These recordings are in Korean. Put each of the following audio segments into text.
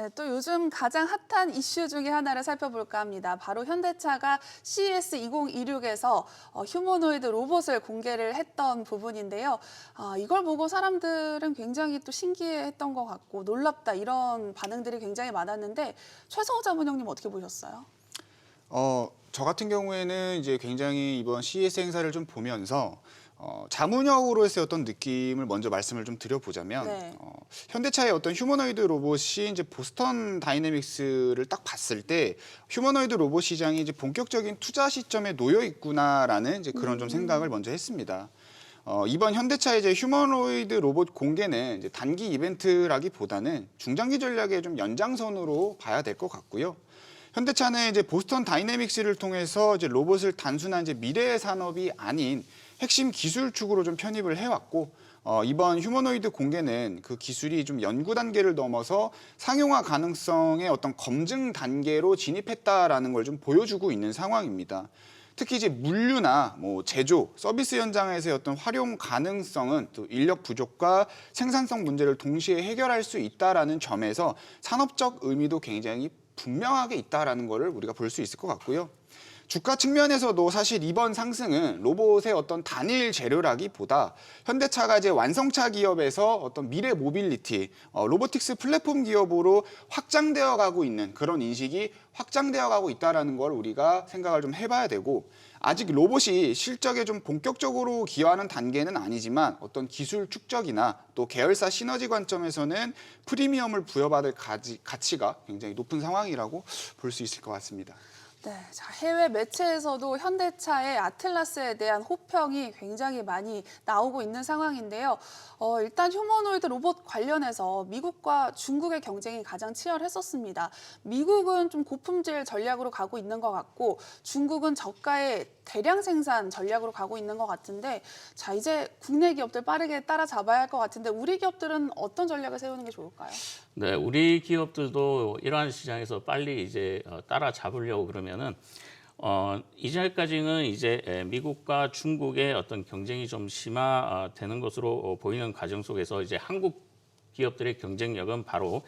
네, 또 요즘 가장 핫한 이슈 중에 하나를 살펴볼까 합니다. 바로 현대차가 CES 2026에서 휴머노이드 로봇을 공개를 했던 부분인데요. 이걸 보고 사람들은 굉장히 또 신기해했던 것 같고 놀랍다 이런 반응들이 굉장히 많았는데 최성호 자문형님 어떻게 보셨어요? 저 같은 경우에는 이제 굉장히 이번 CES 행사를 좀 보면서 자문역으로서의 어떤 느낌을 먼저 말씀을 좀 드려보자면 네. 현대차의 어떤 휴머노이드 로봇이 이제 보스턴 다이내믹스를 딱 봤을 때 휴머노이드 로봇 시장이 이제 본격적인 투자 시점에 놓여 있구나라는 이제 그런 좀 생각을 먼저 했습니다. 이번 현대차의 이제 휴머노이드 로봇 공개는 이제 단기 이벤트라기보다는 중장기 전략의 좀 연장선으로 봐야 될 것 같고요. 현대차는 이제 보스턴 다이내믹스를 통해서 이제 로봇을 단순한 이제 미래의 산업이 아닌 핵심 기술 축으로 좀 편입을 해왔고, 이번 휴머노이드 공개는 그 기술이 좀 연구 단계를 넘어서 상용화 가능성의 어떤 검증 단계로 진입했다라는 걸 좀 보여주고 있는 상황입니다. 특히 이제 물류나 뭐 제조, 서비스 현장에서의 어떤 활용 가능성은 또 인력 부족과 생산성 문제를 동시에 해결할 수 있다라는 점에서 산업적 의미도 굉장히 분명하게 있다라는 것을 우리가 볼 수 있을 것 같고요. 주가 측면에서도 사실 이번 상승은 로봇의 어떤 단일 재료라기보다 현대차가 이제 완성차 기업에서 어떤 미래 모빌리티, 로보틱스 플랫폼 기업으로 확장되어 가고 있는 그런 인식이 확장되어 가고 있다라는 걸 우리가 생각을 좀 해봐야 되고, 아직 로봇이 실적에 좀 본격적으로 기여하는 단계는 아니지만 어떤 기술 축적이나 또 계열사 시너지 관점에서는 프리미엄을 부여받을 가치가 굉장히 높은 상황이라고 볼 수 있을 것 같습니다. 네, 자, 해외 매체에서도 현대차의 아틀라스에 대한 호평이 굉장히 많이 나오고 있는 상황인데요. 일단 휴머노이드 로봇 관련해서 미국과 중국의 경쟁이 가장 치열했었습니다. 미국은 좀 고품질 전략으로 가고 있는 것 같고 중국은 저가의 대량 생산 전략으로 가고 있는 것 같은데, 자, 이제 국내 기업들 빠르게 따라잡아야 할 것 같은데 우리 기업들은 어떤 전략을 세우는 게 좋을까요? 네, 우리 기업들도 이러한 시장에서 빨리 이제 따라잡으려고 그러면은 이전까지는 이제 미국과 중국의 어떤 경쟁이 좀 심화되는 것으로 보이는 과정 속에서 이제 한국 기업들의 경쟁력은 바로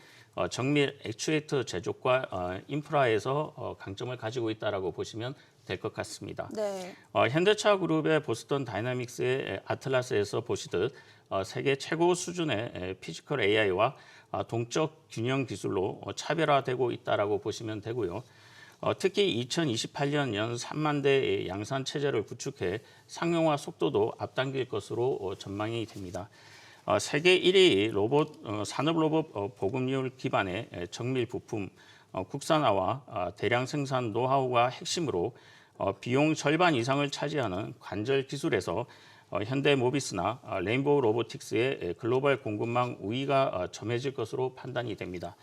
정밀 액추에이터 제조과 인프라에서 강점을 가지고 있다라고 보시면 될 것 같습니다. 네. 현대차 그룹의 보스턴 다이나믹스의 아틀라스에서 보시듯 세계 최고 수준의 피지컬 AI와 동적 균형 기술로 차별화되고 있다라고 보시면 되고요. 특히 2028년 연 3만 대의 양산 체제를 구축해 상용화 속도도 앞당길 것으로 전망이 됩니다. 세계 1위 로봇 산업 로봇 보급률 기반의 정밀 부품 국산화와 대량 생산 노하우가 핵심으로 비용 절반 이상을 차지하는 관절 기술에서 현대모비스나 레인보우 로보틱스의 글로벌 공급망 우위가 점해질 것으로 판단이 됩니다.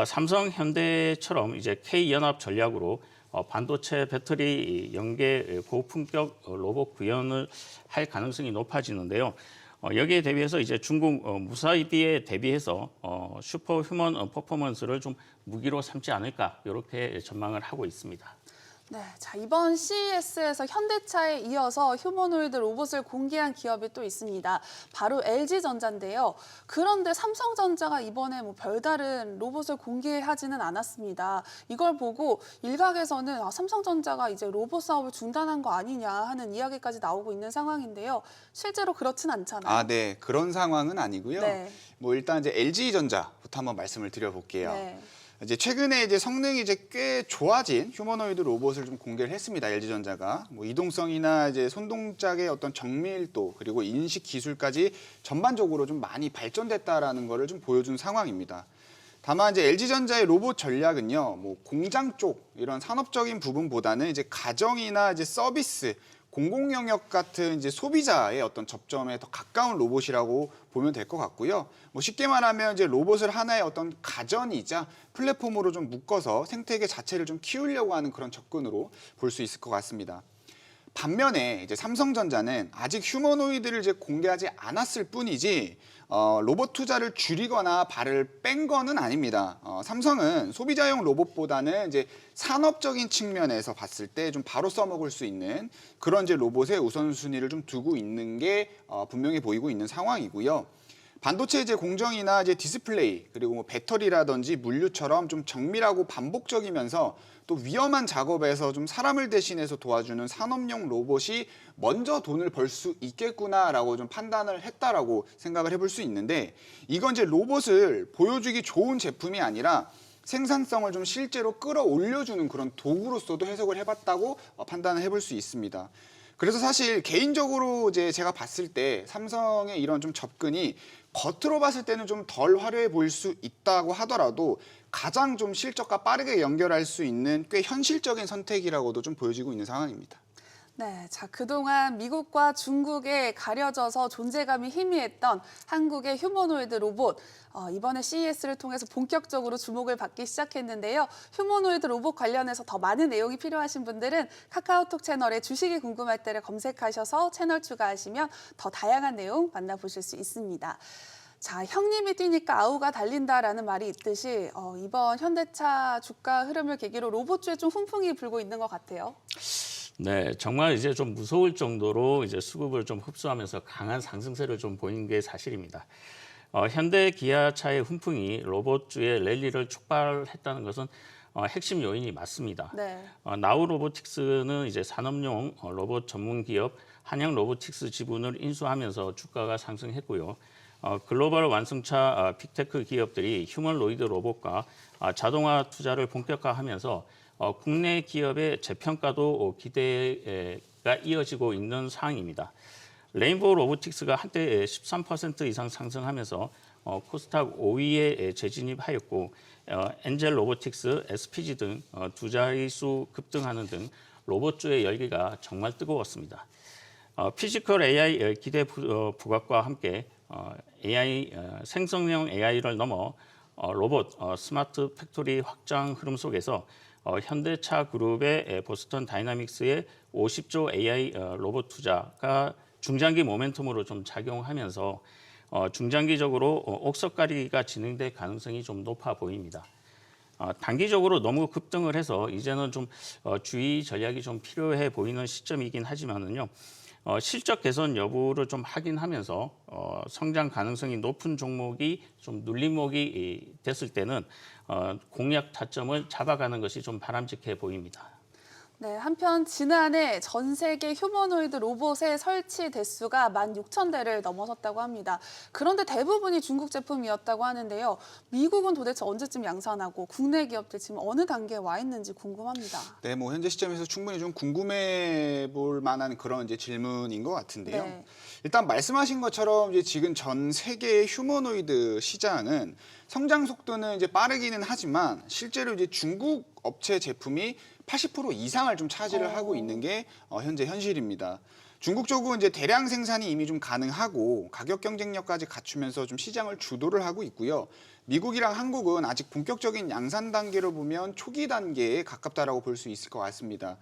삼성, 현대처럼 이제 K연합 전략으로 반도체 배터리 연계 고품격 로봇 구현을 할 가능성이 높아지는데요. 여기에 대비해서 이제 중국 무사히비에 대비해서 슈퍼 휴먼 퍼포먼스를 좀 무기로 삼지 않을까 이렇게 전망을 하고 있습니다. 네, 자, 이번 CES에서 현대차에 이어서 휴머노이드 로봇을 공개한 기업이 또 있습니다. 바로 LG전자인데요. 그런데 삼성전자가 이번에 뭐 별다른 로봇을 공개하지는 않았습니다. 이걸 보고 일각에서는 삼성전자가 이제 로봇 사업을 중단한 거 아니냐 하는 이야기까지 나오고 있는 상황인데요. 실제로 그렇진 않잖아요. 네, 그런 상황은 아니고요. 네. 뭐 일단 이제 LG전자부터 한번 말씀을 드려볼게요. 네. 이제 최근에 이제 성능이 이제 꽤 좋아진 휴머노이드 로봇을 좀 공개를 했습니다. LG전자가 뭐 이동성이나 이제 손동작의 어떤 정밀도 그리고 인식 기술까지 전반적으로 좀 많이 발전됐다라는 거를 좀 보여준 상황입니다. 다만 이제 LG전자의 로봇 전략은요, 뭐 공장 쪽 이런 산업적인 부분보다는 이제 가정이나 이제 서비스, 공공 영역 같은 이제 소비자의 어떤 접점에 더 가까운 로봇이라고 보면 될 것 같고요. 뭐 쉽게 말하면 이제 로봇을 하나의 어떤 가전이자 플랫폼으로 좀 묶어서 생태계 자체를 좀 키우려고 하는 그런 접근으로 볼 수 있을 것 같습니다. 반면에 이제 삼성전자는 아직 휴머노이드를 이제 공개하지 않았을 뿐이지 로봇 투자를 줄이거나 발을 뺀 거는 아닙니다. 삼성은 소비자용 로봇보다는 이제 산업적인 측면에서 봤을 때 좀 바로 써먹을 수 있는 그런 이제 로봇의 우선순위를 좀 두고 있는 게 분명히 보이고 있는 상황이고요. 반도체 이제 공정이나 이제 디스플레이 그리고 뭐 배터리라든지 물류처럼 좀 정밀하고 반복적이면서 또 위험한 작업에서 좀 사람을 대신해서 도와주는 산업용 로봇이 먼저 돈을 벌 수 있겠구나라고 좀 판단을 했다라고 생각을 해볼 수 있는데, 이건 이제 로봇을 보여주기 좋은 제품이 아니라 생산성을 좀 실제로 끌어올려주는 그런 도구로서도 해석을 해봤다고 판단을 해볼 수 있습니다. 그래서 사실 개인적으로 이제 제가 봤을 때 삼성의 이런 좀 접근이 겉으로 봤을 때는 좀 덜 화려해 보일 수 있다고 하더라도 가장 좀 실적과 빠르게 연결할 수 있는 꽤 현실적인 선택이라고도 좀 보여지고 있는 상황입니다. 네, 자, 그동안 미국과 중국에 가려져서 존재감이 희미했던 한국의 휴머노이드 로봇. 이번에 CES를 통해서 본격적으로 주목을 받기 시작했는데요. 휴머노이드 로봇 관련해서 더 많은 내용이 필요하신 분들은 카카오톡 채널에 주식이 궁금할 때를 검색하셔서 채널 추가하시면 더 다양한 내용 만나보실 수 있습니다. 자, 형님이 뛰니까 아우가 달린다라는 말이 있듯이 이번 현대차 주가 흐름을 계기로 로봇주에 좀 훈풍이 불고 있는 것 같아요. 네, 정말 이제 좀 무서울 정도로 이제 수급을 좀 흡수하면서 강한 상승세를 좀 보인 게 사실입니다. 현대 기아차의 훈풍이 로봇주의 랠리를 촉발했다는 것은 핵심 요인이 맞습니다. 네. 나우 로보틱스는 이제 산업용 로봇 전문 기업 한양 로보틱스 지분을 인수하면서 주가가 상승했고요. 글로벌 완성차 빅테크 기업들이 휴머노이드 로봇과 자동화 투자를 본격화하면면 국내 기업의 재평가도 기대가 이어지고 있는 상황입니다. 레인보우 로보틱스가 한때 13% 이상 상승하면서 코스닥 5위에 재진입하였고, 엔젤 로보틱스, SPG 등 두 자릿수 급등하는 등 로봇주의 열기가 정말 뜨거웠습니다. 피지컬 AI 기대 부각과 함께 AI 생성형 AI를 넘어 로봇 스마트 팩토리 확장 흐름 속에서 현대차 그룹의 보스턴 다이나믹스의 50조 AI 로봇 투자가 중장기 모멘텀으로 좀 작용하면서 중장기적으로 옥석가리가 진행될 가능성이 좀 높아 보입니다. 단기적으로 너무 급등을 해서 이제는 좀 주의 전략이 좀 필요해 보이는 시점이긴 하지만은요. 실적 개선 여부를 좀 확인하면서 성장 가능성이 높은 종목이 좀 눌림목이 됐을 때는 공략 타점을 잡아가는 것이 좀 바람직해 보입니다. 네, 한편 지난해 전 세계 휴머노이드 로봇의 설치 대수가 16,000대를 넘어섰다고 합니다. 그런데 대부분이 중국 제품이었다고 하는데요. 미국은 도대체 언제쯤 양산하고 국내 기업들 지금 어느 단계에 와 있는지 궁금합니다. 네, 뭐 현재 시점에서 충분히 좀 궁금해 볼 만한 그런 이제 질문인 것 같은데요. 네. 일단 말씀하신 것처럼 이제 지금 전 세계의 휴머노이드 시장은 성장 속도는 이제 빠르기는 하지만 실제로 이제 중국 업체 제품이 80% 이상을 좀 차지를 하고 있는 게 현재 현실입니다. 중국 쪽은 이제 대량 생산이 이미 좀 가능하고 가격 경쟁력까지 갖추면서 좀 시장을 주도를 하고 있고요. 미국이랑 한국은 아직 본격적인 양산 단계로 보면 초기 단계에 가깝다라고 볼 수 있을 것 같습니다.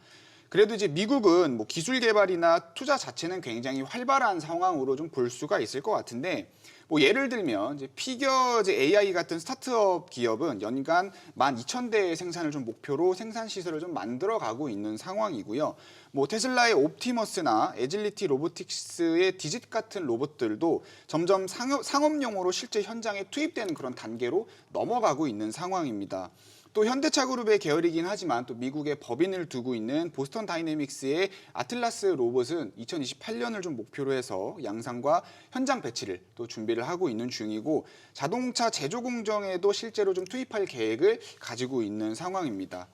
그래도 이제 미국은 뭐 기술 개발이나 투자 자체는 굉장히 활발한 상황으로 좀 볼 수가 있을 것 같은데, 뭐 예를 들면 이제 피겨 AI 같은 스타트업 기업은 연간 12,000대의 생산을 좀 목표로 생산 시설을 좀 만들어가고 있는 상황이고요. 뭐 테슬라의 옵티머스나 에질리티 로보틱스의 디짓 같은 로봇들도 점점 상업용으로 실제 현장에 투입되는 그런 단계로 넘어가고 있는 상황입니다. 또 현대차 그룹의 계열이긴 하지만 또 미국의 법인을 두고 있는 보스턴 다이내믹스의 아틀라스 로봇은 2028년을 좀 목표로 해서 양산과 현장 배치를 또 준비를 하고 있는 중이고, 자동차 제조 공정에도 실제로 좀 투입할 계획을 가지고 있는 상황입니다.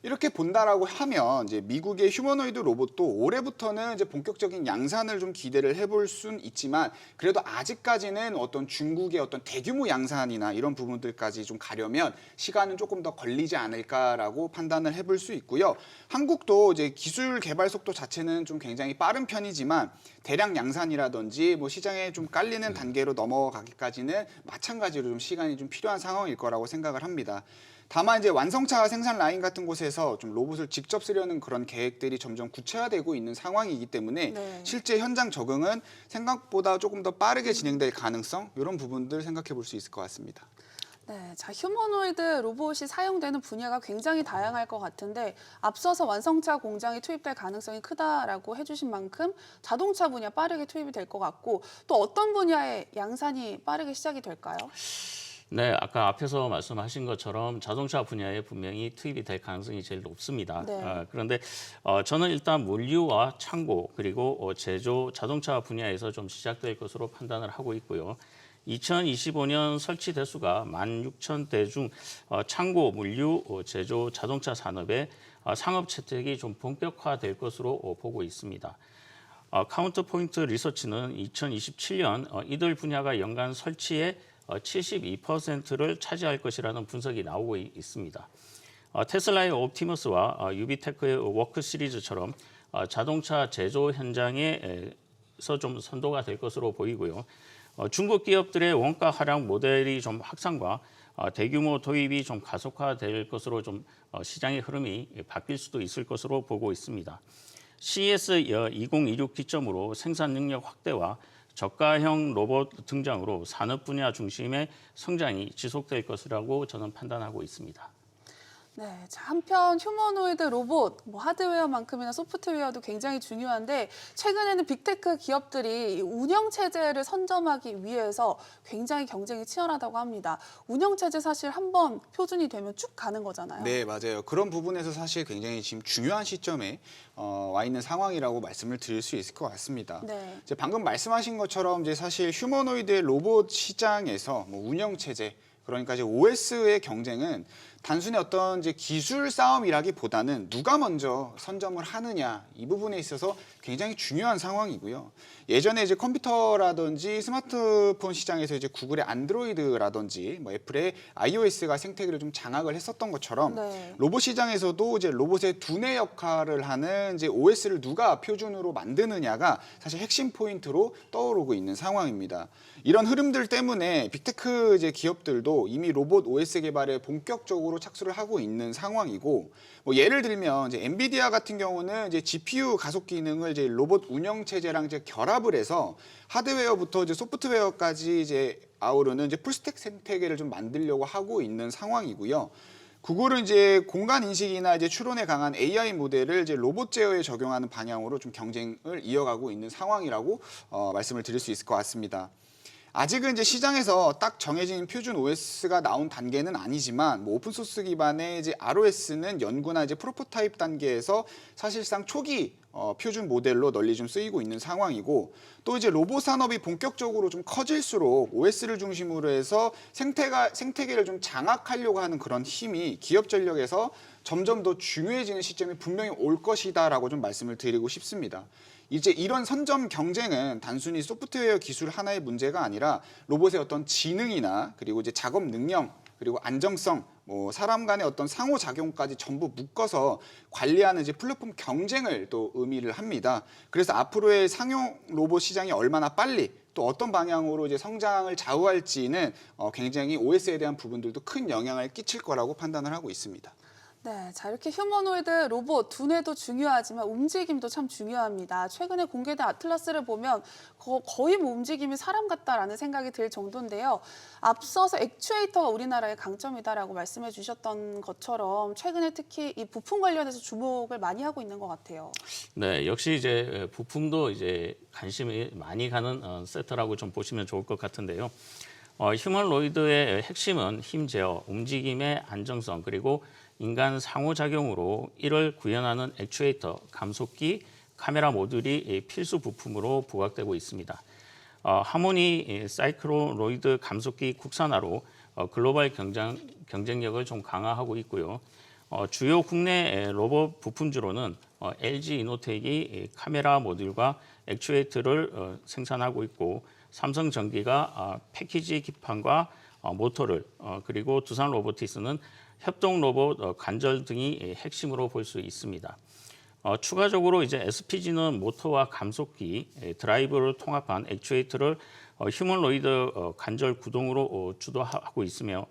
이렇게 본다라고 하면 이제 미국의 휴머노이드 로봇도 올해부터는 이제 본격적인 양산을 좀 기대를 해볼 수는 있지만, 그래도 아직까지는 어떤 중국의 어떤 대규모 양산이나 이런 부분들까지 좀 가려면 시간은 조금 더 걸리지 않을까라고 판단을 해볼 수 있고요. 한국도 이제 기술 개발 속도 자체는 좀 굉장히 빠른 편이지만 대량 양산이라든지 뭐 시장에 좀 깔리는 단계로 넘어가기까지는 마찬가지로 좀 시간이 좀 필요한 상황일 거라고 생각을 합니다. 다만 이제 완성차 생산 라인 같은 곳에서 좀 로봇을 직접 쓰려는 그런 계획들이 점점 구체화되고 있는 상황이기 때문에 네. 실제 현장 적응은 생각보다 조금 더 빠르게 진행될 가능성, 이런 부분들 생각해 볼 수 있을 것 같습니다. 네, 자, 휴머노이드 로봇이 사용되는 분야가 굉장히 다양할 것 같은데 앞서서 완성차 공장이 투입될 가능성이 크다라고 해주신 만큼 자동차 분야 빠르게 투입이 될 것 같고 또 어떤 분야의 양산이 빠르게 시작이 될까요? 네, 아까 앞에서 말씀하신 것처럼 자동차 분야에 분명히 투입이 될 가능성이 제일 높습니다. 네. 그런데 저는 일단 물류와 창고 그리고 제조 자동차 분야에서 좀 시작될 것으로 판단을 하고 있고요. 2025년 설치 대수가 16,000대 중 창고, 물류, 제조 자동차 산업의 상업 채택이 좀 본격화될 것으로 보고 있습니다. 카운터포인트 리서치는 2027년 이들 분야가 연간 설치의 72%를 차지할 것이라는 분석이 나오고 있습니다. 테슬라의 옵티머스와 유비테크의 워크 시리즈처럼 자동차 제조 현장에서 좀 선도가 될 것으로 보이고요. 중국 기업들의 원가 하락 모델이 좀 확산과 대규모 도입이 좀 가속화될 것으로 좀 시장의 흐름이 바뀔 수도 있을 것으로 보고 있습니다. CES 2026 기점으로 생산 능력 확대와 저가형 로봇 등장으로 산업 분야 중심의 성장이 지속될 것이라고 저는 판단하고 있습니다. 네, 자, 한편 휴머노이드 로봇, 하드웨어만큼이나 소프트웨어도 굉장히 중요한데 최근에는 빅테크 기업들이 이 운영 체제를 선점하기 위해서 굉장히 경쟁이 치열하다고 합니다. 운영 체제 사실 한번 표준이 되면 쭉 가는 거잖아요. 네, 맞아요. 그런 부분에서 사실 굉장히 지금 중요한 시점에 와 있는 상황이라고 말씀을 드릴 수 있을 것 같습니다. 네. 이제 방금 말씀하신 것처럼 이제 사실 휴머노이드 로봇 시장에서 운영 체제 그러니까 이제 OS의 경쟁은 단순히 어떤 이제 기술 싸움이라기보다는 누가 먼저 선점을 하느냐 이 부분에 있어서 굉장히 중요한 상황이고요. 예전에 이제 컴퓨터라든지 스마트폰 시장에서 이제 구글의 안드로이드라든지 애플의 iOS가 생태계를 좀 장악을 했었던 것처럼 네. 로봇 시장에서도 이제 로봇의 두뇌 역할을 하는 이제 OS를 누가 표준으로 만드느냐가 사실 핵심 포인트로 떠오르고 있는 상황입니다. 이런 흐름들 때문에 빅테크 이제 기업들도 이미 로봇 OS 개발에 본격적으로 착수를 하고 있는 상황이고, 예를 들면 이제 엔비디아 같은 경우는 이제 GPU 가속 기능을 이제 로봇 운영 체제랑 이제 결합을 해서 하드웨어부터 이제 소프트웨어까지 이제 아우르는 이제 풀스택 생태계를 좀 만들려고 하고 있는 상황이고요. 구글은 이제 공간 인식이나 이제 추론에 강한 AI 모델을 이제 로봇 제어에 적용하는 방향으로 좀 경쟁을 이어가고 있는 상황이라고 말씀을 드릴 수 있을 것 같습니다. 아직은 이제 시장에서 딱 정해진 표준 OS가 나온 단계는 아니지만 오픈소스 기반의 이제 ROS는 연구나 이제 프로토타입 단계에서 사실상 초기 표준 모델로 널리 좀 쓰이고 있는 상황이고, 또 이제 로봇 산업이 본격적으로 좀 커질수록 OS를 중심으로 해서 생태계를 좀 장악하려고 하는 그런 힘이 기업 전력에서 점점 더 중요해지는 시점이 분명히 올 것이다라고 좀 말씀을 드리고 싶습니다. 이제 이런 선점 경쟁은 단순히 소프트웨어 기술 하나의 문제가 아니라 로봇의 어떤 지능이나 그리고 이제 작업 능력 그리고 안정성, 사람 간의 어떤 상호작용까지 전부 묶어서 관리하는 이제 플랫폼 경쟁을 또 의미를 합니다. 그래서 앞으로의 상용 로봇 시장이 얼마나 빨리 또 어떤 방향으로 이제 성장을 좌우할지는 굉장히 OS에 대한 부분들도 큰 영향을 끼칠 거라고 판단을 하고 있습니다. 네, 자, 이렇게 휴머노이드 로봇 두뇌도 중요하지만 움직임도 참 중요합니다. 최근에 공개된 아틀라스를 보면 거의 움직임이 사람 같다라는 생각이 들 정도인데요. 앞서서 액추에이터가 우리나라의 강점이다라고 말씀해 주셨던 것처럼 최근에 특히 이 부품 관련해서 주목을 많이 하고 있는 것 같아요. 네, 역시 이제 부품도 이제 관심이 많이 가는 섹터라고 좀 보시면 좋을 것 같은데요. 휴머노이드의 핵심은 힘 제어, 움직임의 안정성, 그리고 인간 상호작용으로 이를 구현하는 액추에이터, 감속기, 카메라 모듈이 필수 부품으로 부각되고 있습니다. 하모니 사이클로로이드 감속기 국산화로 글로벌 경쟁력을 좀 강화하고 있고요. 주요 국내 로봇 부품주로는 LG 이노텍이 카메라 모듈과 액추에이터를 생산하고 있고, 삼성전기가 패키지 기판과 모터를, 그리고 두산 로보티스는 협동 로봇 관절 등이 핵심으로 볼 수 있습니다. 추가적으로 이제 SPG는 모터와 감속기, 드라이브를 통합한 액추에이터를 휴머노이드 관절 구동으로 주도하고 있으며,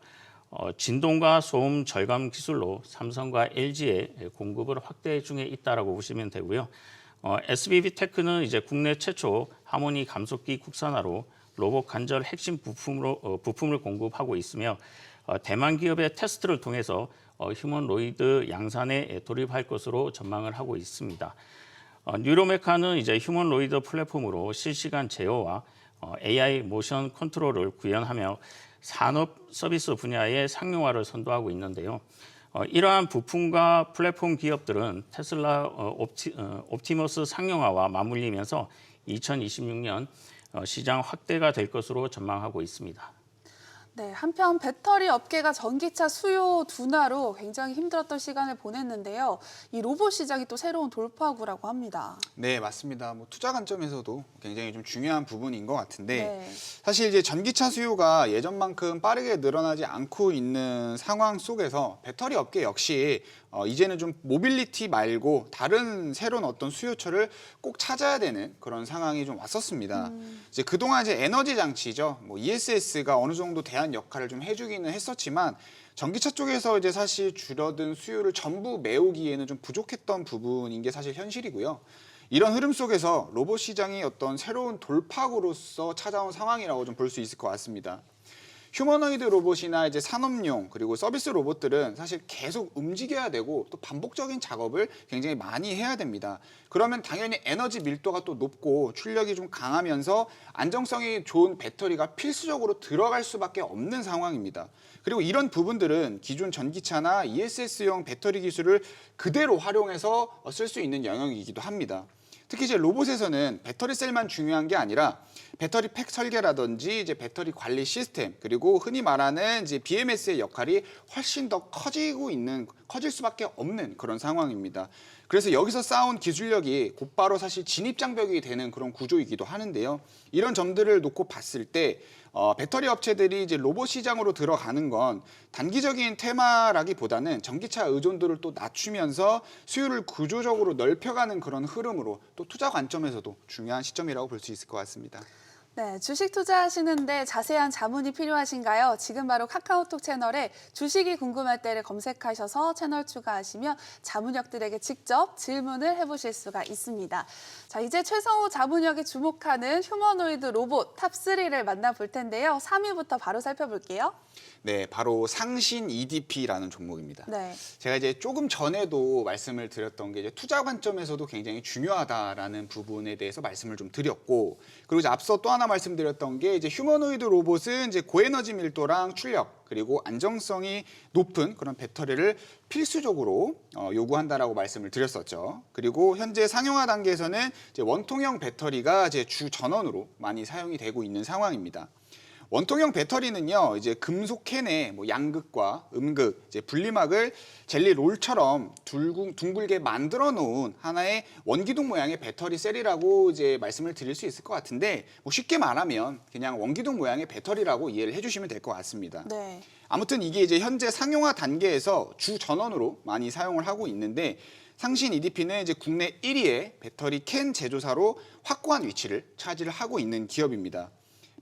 진동과 소음 절감 기술로 삼성과 LG의 공급을 확대 중에 있다라고 보시면 되고요. SBB테크는 이제 국내 최초 하모니 감속기 국산화로 로봇 관절 핵심 부품을 공급하고 있으며, 대만 기업의 테스트를 통해서 휴머노이드 양산에 돌입할 것으로 전망을 하고 있습니다. 뉴로메카는 이제 휴머노이드 플랫폼으로 실시간 제어와 AI 모션 컨트롤을 구현하며 산업 서비스 분야의 상용화를 선도하고 있는데요. 이러한 부품과 플랫폼 기업들은 테슬라 옵티머스 상용화와 맞물리면서 2026년 시장 확대가 될 것으로 전망하고 있습니다. 네, 한편 배터리 업계가 전기차 수요 둔화로 굉장히 힘들었던 시간을 보냈는데요. 이 로봇 시장이 또 새로운 돌파구라고 합니다. 네, 맞습니다. 뭐 투자 관점에서도 굉장히 좀 중요한 부분인 것 같은데 네. 사실 이제 전기차 수요가 예전만큼 빠르게 늘어나지 않고 있는 상황 속에서 배터리 업계 역시 이제는 좀 모빌리티 말고 다른 새로운 어떤 수요처를 꼭 찾아야 되는 그런 상황이 좀 왔었습니다. 이제 그동안 이제 에너지 장치죠. 뭐 ESS가 어느 정도 대안 역할을 좀 해주기는 했었지만 전기차 쪽에서 이제 사실 줄어든 수요를 전부 메우기에는 좀 부족했던 부분인 게 사실 현실이고요. 이런 흐름 속에서 로봇 시장이 어떤 새로운 돌파구로서 찾아온 상황이라고 좀 볼 수 있을 것 같습니다. 휴머노이드 로봇이나 이제 산업용 그리고 서비스 로봇들은 사실 계속 움직여야 되고 또 반복적인 작업을 굉장히 많이 해야 됩니다. 그러면 당연히 에너지 밀도가 또 높고 출력이 좀 강하면서 안정성이 좋은 배터리가 필수적으로 들어갈 수밖에 없는 상황입니다. 그리고 이런 부분들은 기존 전기차나 ESS용 배터리 기술을 그대로 활용해서 쓸 수 있는 영역이기도 합니다. 특히 이제 로봇에서는 배터리 셀만 중요한 게 아니라 배터리 팩 설계라든지 이제 배터리 관리 시스템 그리고 흔히 말하는 이제 BMS의 역할이 훨씬 더 커질 수밖에 없는 그런 상황입니다. 그래서 여기서 쌓아온 기술력이 곧바로 사실 진입 장벽이 되는 그런 구조이기도 하는데요. 이런 점들을 놓고 봤을 때 배터리 업체들이 이제 로봇 시장으로 들어가는 건 단기적인 테마라기보다는 전기차 의존도를 또 낮추면서 수요를 구조적으로 넓혀가는 그런 흐름으로 또 투자 관점에서도 중요한 시점이라고 볼 수 있을 것 같습니다. 네, 주식 투자하시는데 자세한 자문이 필요하신가요? 지금 바로 카카오톡 채널에 주식이 궁금할 때를 검색하셔서 채널 추가하시면 자문역들에게 직접 질문을 해보실 수가 있습니다. 자, 이제 최성우 자문역이 주목하는 휴머노이드 로봇 탑3를 만나볼 텐데요. 3위부터 바로 살펴볼게요. 네, 바로 상신 EDP라는 종목입니다. 네. 제가 이제 조금 전에도 말씀을 드렸던 게 이제 투자 관점에서도 굉장히 중요하다라는 부분에 대해서 말씀을 좀 드렸고, 그리고 이제 앞서 또 하나 말씀드렸던 게 이제 휴머노이드 로봇은 이제 고에너지 밀도랑 출력 그리고 안정성이 높은 그런 배터리를 필수적으로 요구한다라고 말씀을 드렸었죠. 그리고 현재 상용화 단계에서는 이제 원통형 배터리가 이제 주 전원으로 많이 사용이 되고 있는 상황입니다. 원통형 배터리는요, 이제 금속 캔에 뭐 양극과 음극, 이제 분리막을 젤리 롤처럼 둥글게 만들어 놓은 하나의 원기둥 모양의 배터리 셀이라고 이제 말씀을 드릴 수 있을 것 같은데, 뭐 쉽게 말하면 그냥 원기둥 모양의 배터리라고 이해를 해주시면 될 것 같습니다. 네. 아무튼 이게 이제 현재 상용화 단계에서 주 전원으로 많이 사용을 하고 있는데, 상신 EDP는 이제 국내 1위의 배터리 캔 제조사로 확고한 위치를 차지를 하고 있는 기업입니다.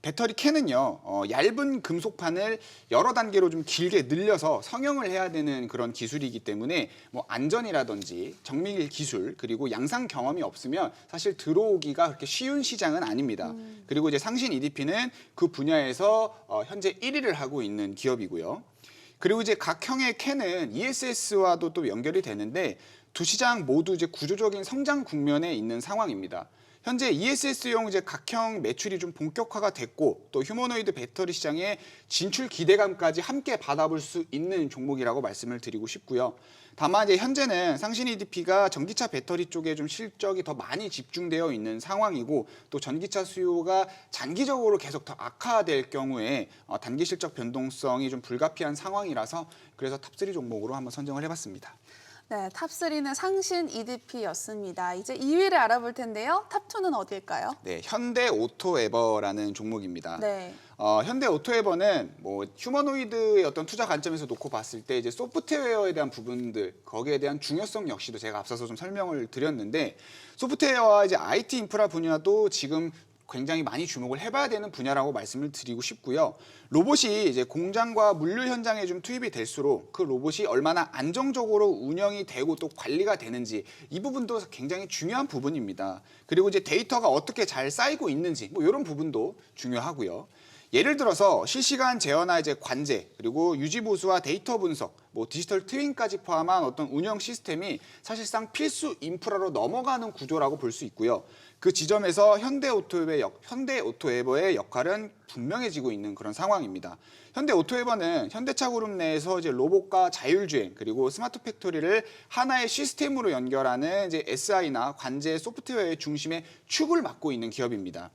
배터리 캔은요, 얇은 금속판을 여러 단계로 좀 길게 늘려서 성형을 해야 되는 그런 기술이기 때문에 뭐 안전이라든지 정밀 기술 그리고 양산 경험이 없으면 사실 들어오기가 그렇게 쉬운 시장은 아닙니다. 그리고 이제 상신 EDP는 그 분야에서 현재 1위를 하고 있는 기업이고요. 그리고 이제 각 형의 캔은 ESS와도 또 연결이 되는데 두 시장 모두 이제 구조적인 성장 국면에 있는 상황입니다. 현재 ESS용 이제 각형 매출이 좀 본격화가 됐고 또 휴머노이드 배터리 시장의 진출 기대감까지 함께 받아볼 수 있는 종목이라고 말씀을 드리고 싶고요. 다만 이제 현재는 상신 EDP가 전기차 배터리 쪽에 좀 실적이 더 많이 집중되어 있는 상황이고 또 전기차 수요가 장기적으로 계속 더 악화될 경우에 단기 실적 변동성이 좀 불가피한 상황이라서 그래서 탑3 종목으로 한번 선정을 해봤습니다. 네, 탑3는 상신 EDP였습니다. 이제 2위를 알아볼 텐데요. 탑2는 어딜까요? 네, 현대 오토에버라는 종목입니다. 네. 현대 오토에버는 뭐 휴머노이드의 어떤 투자 관점에서 놓고 봤을 때 이제 소프트웨어에 대한 부분들 거기에 대한 중요성 역시도 제가 앞서서 좀 설명을 드렸는데 소프트웨어와 이제 IT 인프라 분야도 지금 굉장히 많이 주목을 해봐야 되는 분야라고 말씀을 드리고 싶고요. 로봇이 이제 공장과 물류 현장에 좀 투입이 될수록 그 로봇이 얼마나 안정적으로 운영이 되고 또 관리가 되는지 이 부분도 굉장히 중요한 부분입니다. 그리고 이제 데이터가 어떻게 잘 쌓이고 있는지 뭐 이런 부분도 중요하고요. 예를 들어서 실시간 제어나 이제 관제, 그리고 유지 보수와 데이터 분석, 디지털 트윈까지 포함한 어떤 운영 시스템이 사실상 필수 인프라로 넘어가는 구조라고 볼 수 있고요. 그 지점에서 현대오토에버의 역할은 분명해지고 있는 그런 상황입니다. 현대오토에버는 현대차 그룹 내에서 이제 로봇과 자율주행 그리고 스마트 팩토리를 하나의 시스템으로 연결하는 이제 SI나 관제 소프트웨어의 중심의 축을 맡고 있는 기업입니다.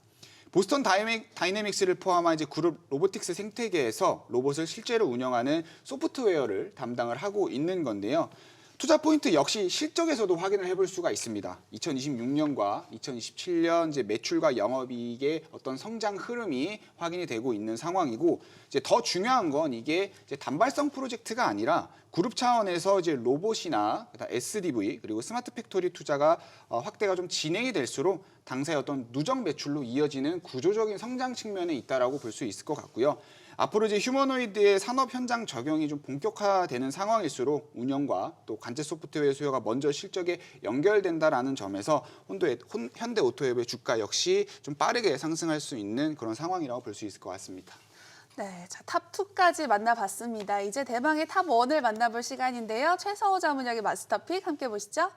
보스턴 다이내믹스를 포함한 이제 그룹 로보틱스 생태계에서 로봇을 실제로 운영하는 소프트웨어를 담당을 하고 있는 건데요. 투자 포인트 역시 실적에서도 확인을 해볼 수가 있습니다. 2026년과 2027년 이제 매출과 영업이익의 어떤 성장 흐름이 확인이 되고 있는 상황이고, 이제 더 중요한 건 이게 이제 단발성 프로젝트가 아니라 그룹 차원에서 이제 로봇이나 SDV 그리고 스마트 팩토리 투자가 확대가 좀 진행이 될수록 당사의 어떤 누적 매출로 이어지는 구조적인 성장 측면에 있다라고 볼 수 있을 것 같고요. 앞으로 이제 휴머노이드의 산업 현장 적용이 좀 본격화되는 상황일수록 운영과 또 관제 소프트웨어 수요가 먼저 실적에 연결된다라는 점에서 현대오토앱의 주가 역시 좀 빠르게 상승할 수 있는 그런 상황이라고 볼 수 있을 것 같습니다. 네, 자, 탑2까지 만나봤습니다. 이제 대망의 탑1을 만나볼 시간인데요. 최서호 자문역의 마스터픽 함께 보시죠.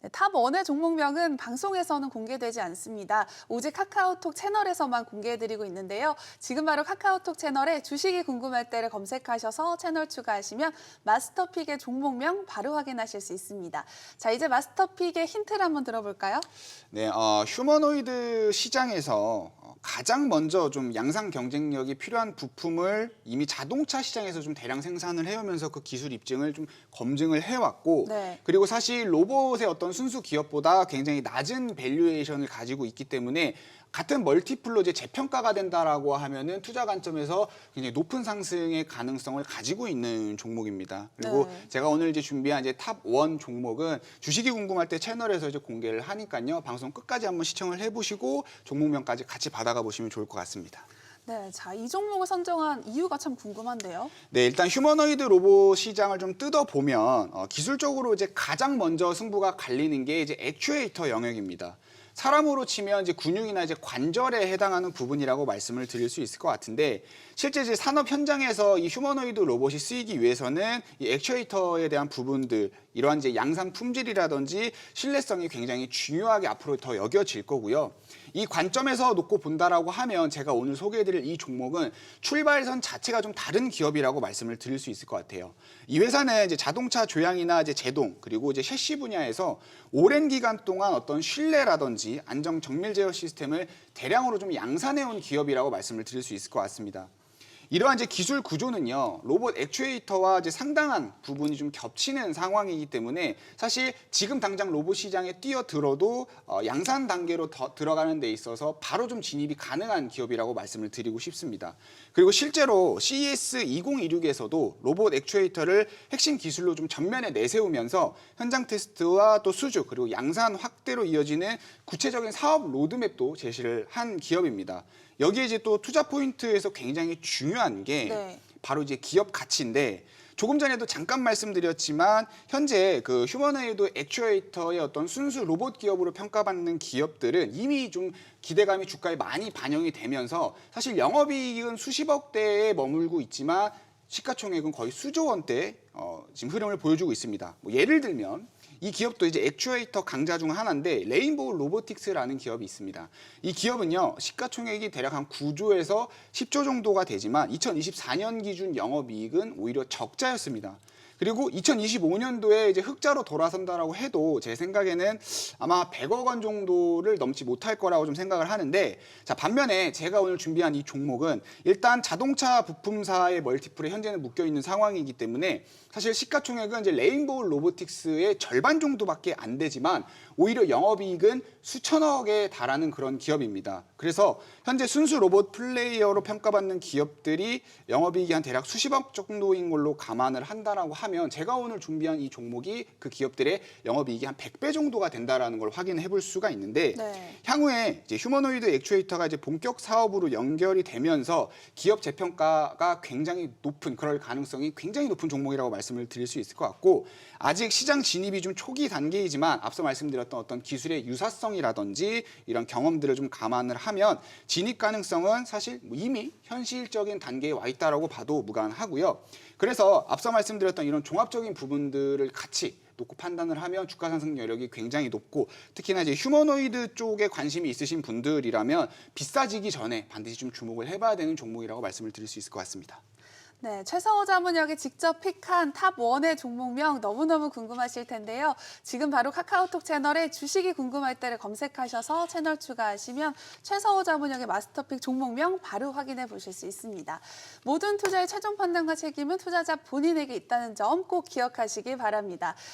네, 탑1의 종목명은 방송에서는 공개되지 않습니다. 오직 카카오톡 채널에서만 공개해드리고 있는데요. 지금 바로 카카오톡 채널에 주식이 궁금할 때를 검색하셔서 채널 추가하시면 마스터픽의 종목명 바로 확인하실 수 있습니다. 자, 이제 마스터픽의 힌트를 한번 들어볼까요? 네, 휴머노이드 시장에서 가장 먼저 좀 양산 경쟁력이 필요한 부품을 이미 자동차 시장에서 좀 대량 생산을 해오면서 그 기술 입증을 좀 검증을 해왔고, 네. 그리고 사실 로봇의 어떤 순수 기업보다 굉장히 낮은 밸류에이션을 가지고 있기 때문에 같은 멀티플로 이제 재평가가 된다라고 하면은 투자 관점에서 굉장히 높은 상승의 가능성을 가지고 있는 종목입니다. 그리고 네. 제가 오늘 이제 준비한 이제 탑1 종목은 주식이 궁금할 때 채널에서 이제 공개를 하니까요. 방송 끝까지 한번 시청을 해보시고 종목명까지 같이 받아가 보시면 좋을 것 같습니다. 네, 자, 이 종목을 선정한 이유가 참 궁금한데요. 네, 일단 휴머노이드 로봇 시장을 좀 뜯어보면 기술적으로 이제 가장 먼저 승부가 갈리는 게 이제 액추에이터 영역입니다. 사람으로 치면 이제 근육이나 이제 관절에 해당하는 부분이라고 말씀을 드릴 수 있을 것 같은데, 실제 이제 산업 현장에서 이 휴머노이드 로봇이 쓰이기 위해서는 이 액추에이터에 대한 부분들, 이러한 이제 양산 품질이라든지 신뢰성이 굉장히 중요하게 앞으로 더 여겨질 거고요. 이 관점에서 놓고 본다라고 하면 제가 오늘 소개해드릴 이 종목은 출발선 자체가 좀 다른 기업이라고 말씀을 드릴 수 있을 것 같아요. 이 회사는 이제 자동차 조향이나 이제 제동 그리고 이제 셰시 분야에서 오랜 기간 동안 어떤 신뢰라든지 안정 정밀 제어 시스템을 대량으로 좀 양산해온 기업이라고 말씀을 드릴 수 있을 것 같습니다. 이러한 이제 기술 구조는요, 로봇 액추에이터와 이제 상당한 부분이 좀 겹치는 상황이기 때문에 사실 지금 당장 로봇 시장에 뛰어들어도 양산 단계로 더 들어가는 데 있어서 바로 좀 진입이 가능한 기업이라고 말씀을 드리고 싶습니다. 그리고 실제로 CES 2026에서도 로봇 액추에이터를 핵심 기술로 좀 전면에 내세우면서 현장 테스트와 또 수주 그리고 양산 확대로 이어지는 구체적인 사업 로드맵도 제시를 한 기업입니다. 여기에 이제 또 투자 포인트에서 굉장히 중요한 게 네. 바로 이제 기업 가치인데, 조금 전에도 잠깐 말씀드렸지만 현재 그 휴머노이드 액추에이터의 어떤 순수 로봇 기업으로 평가받는 기업들은 이미 좀 기대감이 주가에 많이 반영이 되면서 사실 영업이익은 수십억 대에 머물고 있지만 시가총액은 거의 수조 원대 지금 흐름을 보여주고 있습니다. 예를 들면 이 기업도 이제 액추에이터 강자 중 하나인데 레인보우 로보틱스라는 기업이 있습니다. 이 기업은요, 시가총액이 대략 한 9조에서 10조 정도가 되지만 2024년 기준 영업이익은 오히려 적자였습니다. 그리고 2025년도에 이제 흑자로 돌아선다라고 해도 제 생각에는 아마 100억 원 정도를 넘지 못할 거라고 좀 생각을 하는데, 자, 반면에 제가 오늘 준비한 이 종목은 일단 자동차 부품사의 멀티플에 현재는 묶여 있는 상황이기 때문에 사실 시가총액은 이제 레인보우 로보틱스의 절반 정도밖에 안 되지만 오히려 영업이익은 수천억에 달하는 그런 기업입니다. 그래서 현재 순수 로봇 플레이어로 평가받는 기업들이 영업이익이 한 대략 수십억 정도인 걸로 감안을 한다라고 하면 제가 오늘 준비한 이 종목이 그 기업들의 영업이익이 한 100배 정도가 된다라는 걸 확인해 볼 수가 있는데 네. 향후에 이제 휴머노이드 액추에이터가 이제 본격 사업으로 연결이 되면서 기업 재평가가 굉장히 높은 그럴 가능성이 굉장히 높은 종목이라고 말씀을 드릴 수 있을 것 같고 아직 시장 진입이 좀 초기 단계이지만 앞서 말씀드렸던 어떤 기술의 유사성이라든지 이런 경험들을 좀 감안을 하면 진입 가능성은 사실 이미 현실적인 단계에 와 있다라고 봐도 무관하고요. 그래서 앞서 말씀드렸던 이런 종합적인 부분들을 같이 놓고 판단을 하면 주가 상승 여력이 굉장히 높고 특히나 이제 휴머노이드 쪽에 관심이 있으신 분들이라면 비싸지기 전에 반드시 좀 주목을 해봐야 되는 종목이라고 말씀을 드릴 수 있을 것 같습니다. 네, 최성호 자문역이 직접 픽한 탑 1의 종목명 너무너무 궁금하실 텐데요. 지금 바로 카카오톡 채널에 주식이 궁금할 때를 검색하셔서 채널 추가하시면 최성호 자문역의 마스터픽 종목명 바로 확인해 보실 수 있습니다. 모든 투자의 최종 판단과 책임은 투자자 본인에게 있다는 점 꼭 기억하시기 바랍니다.